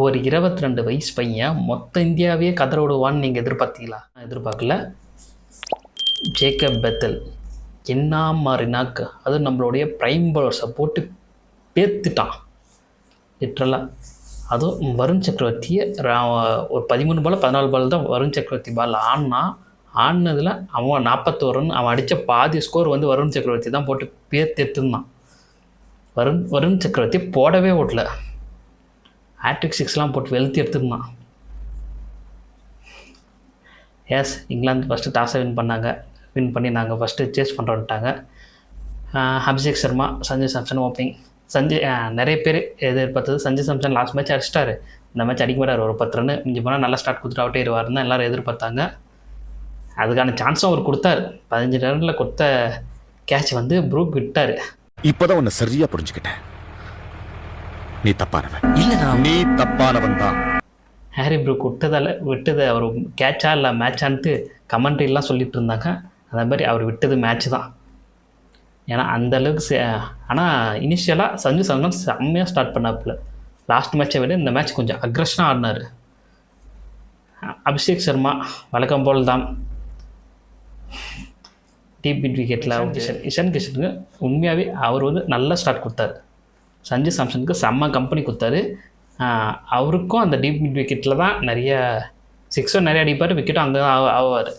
ஒரு 22 வயசு பையன் மொத்த இந்தியாவையே கதற விடுவான்னு நீங்கள் எதிர்பார்த்தீங்களா? நான் எதிர்பார்க்கல. ஜேக்கப் பெத்தல் என்ன மாதிரினாக்க அதுவும் நம்மளுடைய பிரைம் பவுலர்ஸை போட்டு பேத்துட்டான் லிட்ரலாக. அதுவும் வருண் சக்கரவர்த்தியை ஒரு 13 பால் 14 பால் தான் வருண் சக்கரவர்த்தி பால் ஆடினதில் அவன் 41 ரன் அவன் அடித்த பாதி ஸ்கோர் வந்து வருண் சக்கரவர்த்தி தான் போட்டு பேத்தெடுத்துருந்தான். வருண் சக்கரவர்த்தி போடவே ஓட்டல, ஹேட்ரிக் 6 போட்டு வெளுத்தி எடுத்துருந்தான். எஸ், இங்கிலாந்து ஃபஸ்ட்டு டாஸை வின் பண்ணி நாங்கள் ஃபஸ்ட்டு சேஸ் பண்ணுறோன்ட்டாங்க. அபிஷேக் சர்மா, சஞ்சு சாம்சன் ஓப்பனிங். நிறைய பேர் எதிர்பார்த்தது சஞ்சு சாம்சன் லாஸ்ட் மேட்ச் அடிச்சிட்டாரு, இந்த மேட்ச் அடிக்க மாட்டார், ஒரு 10 ரன் மிஞ்சி போனால் நல்லா ஸ்டார்ட் கொடுத்துட்டு அவுட்டே இருவாருன்னு தான் எல்லோரும் எதிர்பார்த்தாங்க. அதுக்கான சான்ஸும் அவர் கொடுத்தாரு. 15 ரனில் கொடுத்த கேட்ச் வந்து ப்ரூக் விட்டார். இப்போதான் உன்னை சரியாக புரிஞ்சுக்கிட்டேன். நீ தப்பானவன் இல்லை, நீ தப்பானவன் தான். ஹாரி ப்ரூக் விட்டது அவர் கேட்சா இல்லை மேட்சான்ட்டு கமெண்ட்ரிலாம் சொல்லிட்டு இருந்தாங்க. அந்த மாதிரி அவர் விட்டது மேட்ச் தான். ஏன்னா அந்தளவுக்கு ஆனால் இனிஷியலாக சஞ்சு சாம்சன் செம்மையாக ஸ்டார்ட் பண்ணாப்புல. லாஸ்ட் மேட்சை விட இந்த மேட்ச் கொஞ்சம் அக்ரெஷனாக ஆடினார். அபிஷேக் சர்மா வழக்கம் போல் தான் டீப் மிட் விக்கெட்டில் இஷான் கிஷனுக்கு உண்மையாகவே அவர் வந்து நல்ல ஸ்டார்ட் கொடுத்தாரு. சஞ்சு சாம்சனுக்கு செம்ம கம்பெனி கொடுத்தாரு. அவருக்கும் அந்த டீப் மிட் விக்கெட்டில் தான் நிறைய சிக்ஸும் நிறைய அடிப்பார், விக்கெட்டும் அங்கே தான் ஆவார்.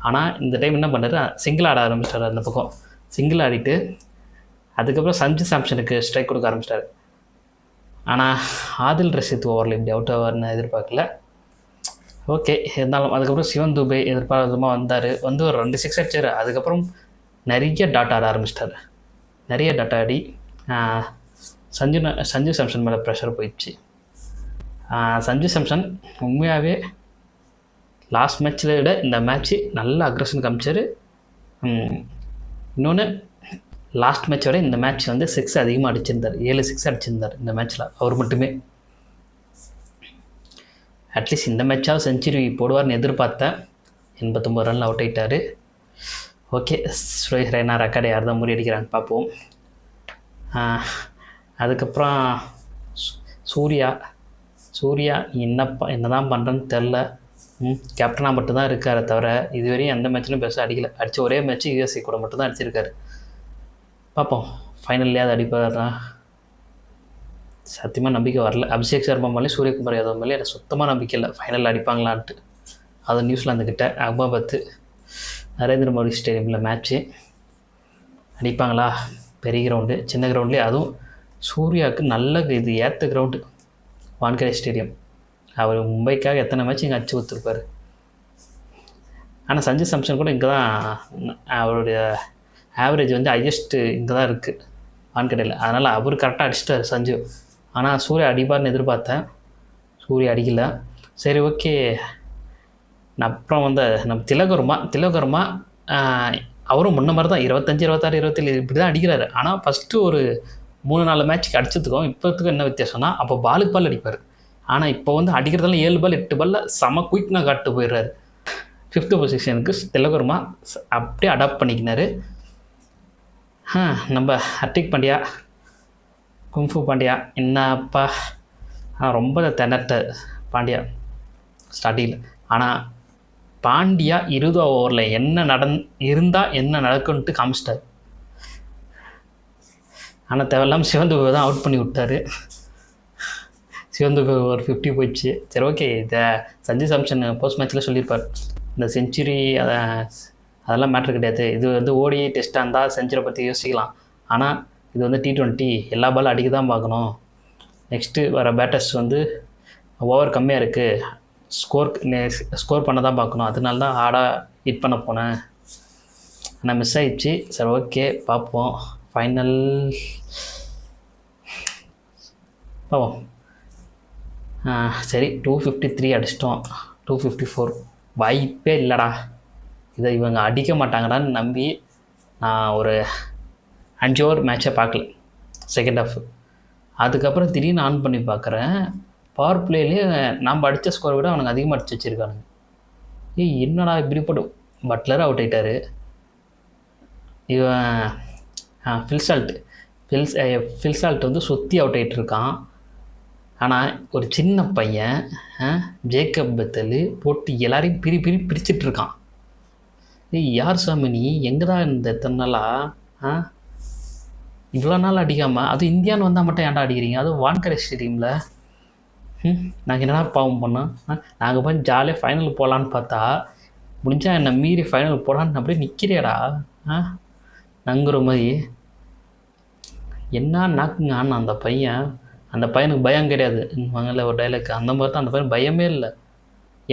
ஆனால் இந்த டைம் என்ன பண்ணார், சிங்கிள் ஆட ஆரம்பிச்சிட்டார். அந்த பக்கம் சிங்கிள் ஆடிட்டு அதுக்கப்புறம் சஞ்சு சாம்சனுக்கு ஸ்ட்ரைக் கொடுக்க ஆரம்பிச்சிட்டார். ஆனால் ஆதில் ரஷீத் ஓவரில் இப்படி அவுட் ஆவார்னு எதிர்பார்க்கல. ஓகே, இருந்தாலும் அதுக்கப்புறம் சிவன் துபே எதிர்பார்த்தமாக வந்து ஒரு 2 6 அடிச்சார். அதுக்கப்புறம் நிறைய டாட் ஆட ஆரம்பிச்சிட்டார். நிறைய டாட் ஆடி சஞ்சு சாம்சன் மேலே ப்ரெஷர் போயிடுச்சு. சஞ்சு சாம்சன் உண்மையாகவே லாஸ்ட் மேட்ச்சில் விட இந்த மேட்ச்சு நல்ல அக்ரெஷன் காமிச்சார். இன்னொன்று, லாஸ்ட் மேட்சை விட இந்த மேட்ச் வந்து 6 அதிகமாக அடிச்சிருந்தார். 7 6 அடிச்சிருந்தார் இந்த மேட்ச்சில் அவர் மட்டுமே. அட்லீஸ்ட் இந்த மேட்சாவது செஞ்சுரி போடுவார்னு எதிர்பார்த்தேன். 89 ரனில் அவுட் ஆகிட்டார். ஓகே, சுரேஷ் ரெய்னா ரெக்கார்டை யார் தான் முறியடிக்கிறாங்க பார்ப்போம். அதுக்கப்புறம் சூர்யா என்ன தான் பண்ணுறேன்னு தெரில. கேப்டனாக மட்டும்தான் இருக்காரை தவிர இதுவரையும் எந்த மேட்ச்லையும் பெருசாக அடிக்கலை. அடித்த ஒரே மேட்ச்சு யூஎஸ்ஏ கூட மட்டும்தான் அடிச்சிருக்காரு. பார்ப்போம் ஃபைனல்லே அது அடிப்பதான். சத்தியமாக நம்பிக்கை வரல. அபிஷேக் சர்மா மேலே சூரியகுமார் யாதவ் மேலே எனக்கு சுத்தமாக நம்பிக்கை இல்லை ஃபைனலில் அடிப்பாங்களான்ட்டு. அது நியூசிலாந்துக்கிட்ட அகமதாபாத் நரேந்திர மோடி ஸ்டேடியமில் மேட்ச்சு அடிப்பாங்களா? பெரிய கிரவுண்டு, சின்ன கிரவுண்ட்லேயே, அதுவும் சூர்யாவுக்கு நல்ல இது ஏற்ற கிரவுண்டு வான்கடே ஸ்டேடியம். அவர் மும்பைக்காக எத்தனை மேட்ச் இங்கே அடிச்சு கொடுத்துருப்பார். ஆனால் சஞ்சு சாம்சன் கூட இங்கே தான் அவருடைய ஆவரேஜ் வந்து ஹையஸ்ட்டு இங்கே தான் இருக்குது வான்கடையில். அதனால் அவர் கரெக்டாக அடிச்சிட்டார் சஞ்சு. ஆனால் சூர்யா அடிப்பார்னு எதிர்பார்த்தேன், சூர்யா அடிக்கல. சரி, ஓகே. அப்புறம் வந்து நம்ம திலகர்மா அவரும் முன்ன மாதிரி தான் 25 26 27 இப்படி தான் அடிக்கிறாரு. ஆனால் ஃபஸ்ட்டு ஒரு 3-4 மேட்ச்சுக்கு அடிச்சதுக்கும் இப்போத்துக்கும் என்ன வித்தியாசம்னா, அப்போ பாலுக்கு பால் அடிப்பார். ஆனால் இப்போ வந்து அடிக்கிறதெல்லாம் 7 பால் 8 பாலில் செம குயிக்னாக காட்டு போயிடுறாரு. 5th பொசிஷனுக்கு திலகர்மா அப்படியே அடாப்ட் பண்ணிக்கினார். நம்ம ஹர்திக் பாண்டியா, குங்ஃபு பாண்டியா என்னப்பா ரொம்ப திணட்ட பாண்டியா ஸ்டார்டிங்கில். ஆனால் பாண்டியா 20 ஓவரில் இருந்தால் என்ன நடக்கும்ன்ட்டு காமிச்சிட்டார். ஆனால் தேவையில்லாமல் சிவன் துபே தான் அவுட் பண்ணி விட்டார். சிவன் துபே ஒரு 50 போயிடுச்சு. சரி, ஓகே. இதை சஞ்சு சாம்சன் போஸ்ட் மேட்ச்சில் சொல்லியிருப்பார், இந்த செஞ்சுரி அதெல்லாம் மேட்ரு கிடையாது. இது வந்து ஓடி டெஸ்ட்டாக இருந்தால் செஞ்சுரி பற்றி யோசிக்கலாம். ஆனால் இது வந்து T20 எல்லா பாலும் அடிக்க தான் பார்க்கணும். நெக்ஸ்ட்டு வர பேட்டர்ஸ் வந்து ஓவர் கம்மியாக இருக்குது, ஸ்கோர் பண்ண தான் பார்க்கணும். அதனால தான் ஹிட் பண்ண போனேன், ஆனால் மிஸ் ஆகிடுச்சு. சரி, ஓகே, பார்ப்போம் ஃபைனல் பார்ப்போம். சரி, 253 அடிச்சிட்டோம். 254 வாய்ப்பே இல்லைடா, இதை இவங்க அடிக்க மாட்டாங்கடான்னு நம்பி நான் ஒரு 5 ஓவர் மேட்சை பார்க்கல செகண்ட் ஹாஃப். அதுக்கப்புறம் திடீர்னு ஆன் பண்ணி பார்க்குறேன், பவர் பிளேலேயே நாம் அடித்த ஸ்கோரை விட அவனுக்கு அதிகமாக அடிச்சு வச்சுருக்கானுங்க. என்னடா இப்படி போட்டு பட்லர் அவுட் ஆகிட்டார். இவன் ஃபில்சால்ட் வந்து சுற்றி அவுட் ஆகிட்டுருக்கான். ஆனால் ஒரு சின்ன பையன் ஜேக்கப் பெத்தல் போட்டு எல்லாரையும் பிரிச்சுட்டு இருக்கான். ஏய் யார் சாமி நீ, எங்கே தான் இந்த எத்தனை நாளா இவ்வளோ நாள் அடிக்காமல், அதுவும் இந்தியான்னு வந்தால் மட்டும் ஏன்டா அடிக்கிறீங்க, அதுவும் வான்கரை ஸ்டேடியமில். நாங்கள் என்னடா பாவம் பண்ணோம், நாங்கள் போய் ஜாலியாக ஃபைனல் போகலான்னு பார்த்தா முடிஞ்சா என்னை மீறி ஃபைனல் போகலான்னு அப்படியே நிற்கிறியாடா நங்குற மாதிரி. என்ன நாக்குங்க ஆனால் அந்த பையன், அந்த பையனுக்கு பயம் கிடையாது வாங்கல ஒரு டைலாக், அந்த மாதிரி தான் அந்த பையன் பயமே இல்லை,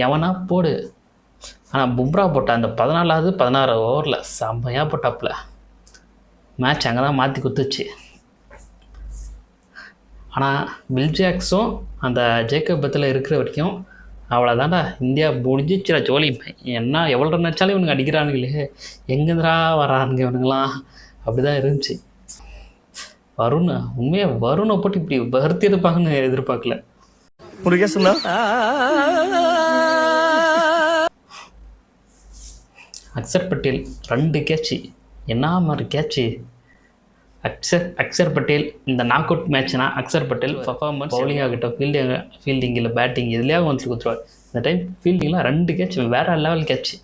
எவனா போடு. ஆனால் பும்ரா போட்ட அந்த 14வது 16 ஓவரில் செம்மையாக போட்டாப்புல. மேட்ச் அங்கே தான் மாற்றி குத்துச்சு. ஆனால் வில் ஜாக்ஸும் அந்த ஜேக்கப் பெத்தில் இருக்கிற வரைக்கும் அவ்வளோதான்டா, இந்தியா முடிஞ்சிச்சுடா ஜோலி. என்ன எவ்வளோ நினச்சாலும் இவனுங்க அடிக்கிறானுங்களே, எங்கேருந்துடா வரானுங்க இவனுங்களாம், அப்படி தான் இருந்துச்சு. வருண் உண்மையாக வருணை போட்டு இப்படி வருத்தி எடுப்பாங்கன்னு எதிர்பார்க்கல. அக்சர் பட்டேல் 2 கேட்சு, என்ன மாதிரி கேட்சு. அக்சர் பட்டேல் இந்த knock out மேட்ச்னா Axar Patel performance bowling ஆகட்டும், ஃபீல்டிங்கில் பேட்டிங் எதுலேயே வந்து கொடுத்துருவார். இந்த டைம் ஃபீல்டிங்லாம் 2 கேட்ச் வேறு லெவல் கேட்சு.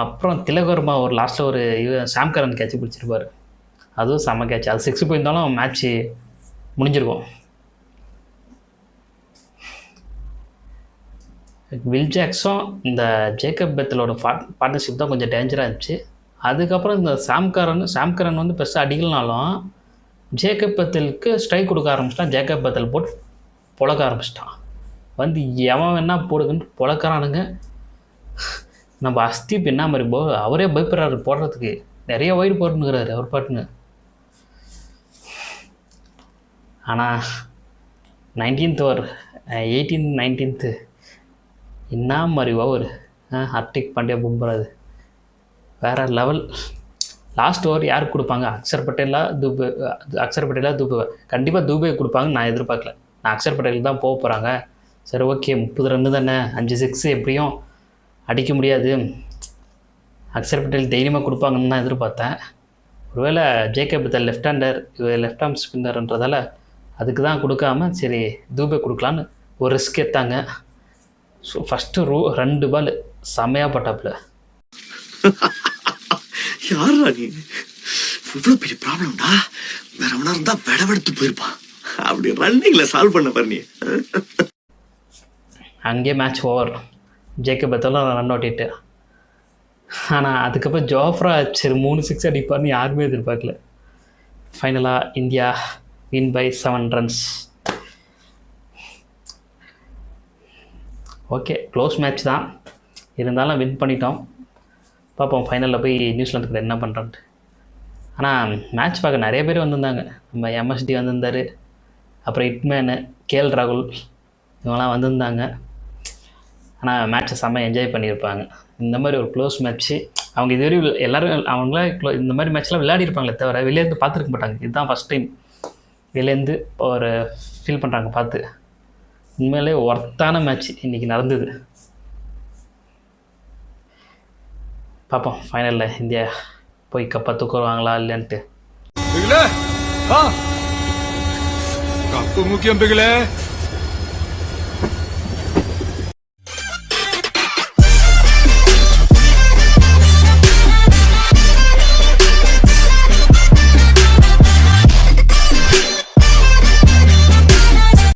அப்புறம் திலகவர்மா ஒரு லாஸ்ட்டில் ஒரு சாம்கரன் கேட்ச் பிடிச்சிருப்பார், அதுவும் செம்ம கேட்ச். அது 6 போயிருந்தாலும் மேட்ச்சு முடிஞ்சிருக்கும். வில் ஜாக்ஸும் இந்த ஜேக்கப் பெத்தலோட பார்ட்னர்ஷிப் தான் கொஞ்சம் டேஞ்சராக இருந்துச்சு. அதுக்கப்புறம் இந்த சாம்கரன் வந்து பெருசாக அடிக்கலனாலும் ஜேக்கப் பெத்தலுக்கு ஸ்ட்ரைக் கொடுக்க ஆரம்பிச்சிட்டான். ஜேக்கப் பெத்தல் போட்டு பொழக்க ஆரம்பிச்சிட்டான். வந்து எவன் வேணா போடுதுன்னு பொழக்கிறானுங்க. நம்ம அஸ்தீப் என்ன மாதிரி அவரே பயப்படுறாரு போடுறதுக்கு, நிறைய ஒயிட் போட்டுனுக்கிறாரு அவர் பாட்டுன்னு. ஆனால் 19th ஓவர் 19th என்ன மாதிரி ஓவர் ஹர்திக் பாண்டியா பும்ராது வேறு லெவல். லாஸ்ட் ஓவர் யாருக்கு கொடுப்பாங்க, அக்சர் பட்டேலா தூபே கண்டிப்பாக தூபே கொடுப்பாங்கன்னு நான் எதிர்பார்க்கல. நான் அக்சர் பட்டேலுக்கு தான் போக போகிறாங்க, சரி ஓகே 30 ரன்னு தானே, 5 6 எப்படியும் அடிக்க முடியாது, அக்சர் பட்டேல் தைரியமாக கொடுப்பாங்கன்னு தான் எதிர்பார்த்தேன். ஒருவேளை ஜேக்கப் பெத்தல் லெஃப்ட் ஆர்ம் ஸ்பின்னர்ன்றதால அதுக்கு தான் கொடுக்காம சரி தூபே கொடுக்கலான்னு ஒரு ரிஸ்க் எடுத்தாங்க. ஸோ ஃபஸ்ட்டு 2 பால் செம்மையாக பட்டாப்புல. யாரா நீ, இவ்வளோ பெரிய ப்ராப்ளம்டா, வேற எவனா இருந்தா விடவெடுத்து போயிருப்பான், அப்படி ரன்னிங்ல சால்வ் பண்ண பாரு நீ. அங்கேயே மேட்ச் ஓவர், ஜேக்கப் பெத்தலும் ரன் ஓட்டிட்டு. ஆனால் அதுக்கப்புறம் ஜோஃப்ரா சரி 3 6 அடிப்பார்னு யாருமே எதிர்பார்க்கல. ஃபைனலாக India win by 7 runs. Okay close match தான், இருந்தாலும் வின் பண்ணிட்டோம். பார்ப்போம் ஃபைனலில் போய் நியூசிலாந்துக்கு என்ன பண்ணுறான்ட்டு. ஆனால் மேட்ச் பார்க்க நிறைய பேர் வந்திருந்தாங்க. நம்ம எம்எஸ்டி வந்திருந்தார், அப்புறம் ஹிட்மேனு கேஎல் ராகுல் இவங்கெல்லாம் வந்திருந்தாங்க. ஆனால் மேட்ச்சை செம்ம என்ஜாய் பண்ணியிருப்பாங்க. இந்த மாதிரி ஒரு க்ளோஸ் மேட்ச்சு அவங்க இதுவரை எல்லோரும் அவங்களாம் இந்த மாதிரி மேட்ச்லாம் விளையாடிருப்பாங்களே தவிர வெளியேருந்து பார்த்துருக்க மாட்டாங்க. இதுதான் ஃபஸ்ட் டைம் வெளியேருந்து ஒரு ஃபீல் பண்ணுறாங்க பார்த்து. உண்மையிலே ஒர்த்தான மேட்ச் இன்றைக்கி நடந்தது. பார்ப்போம் ஃபைனலில் இந்தியா போய் கப்பை தூக்குவாங்களா இல்லைன்ட்டு. முக்கியம்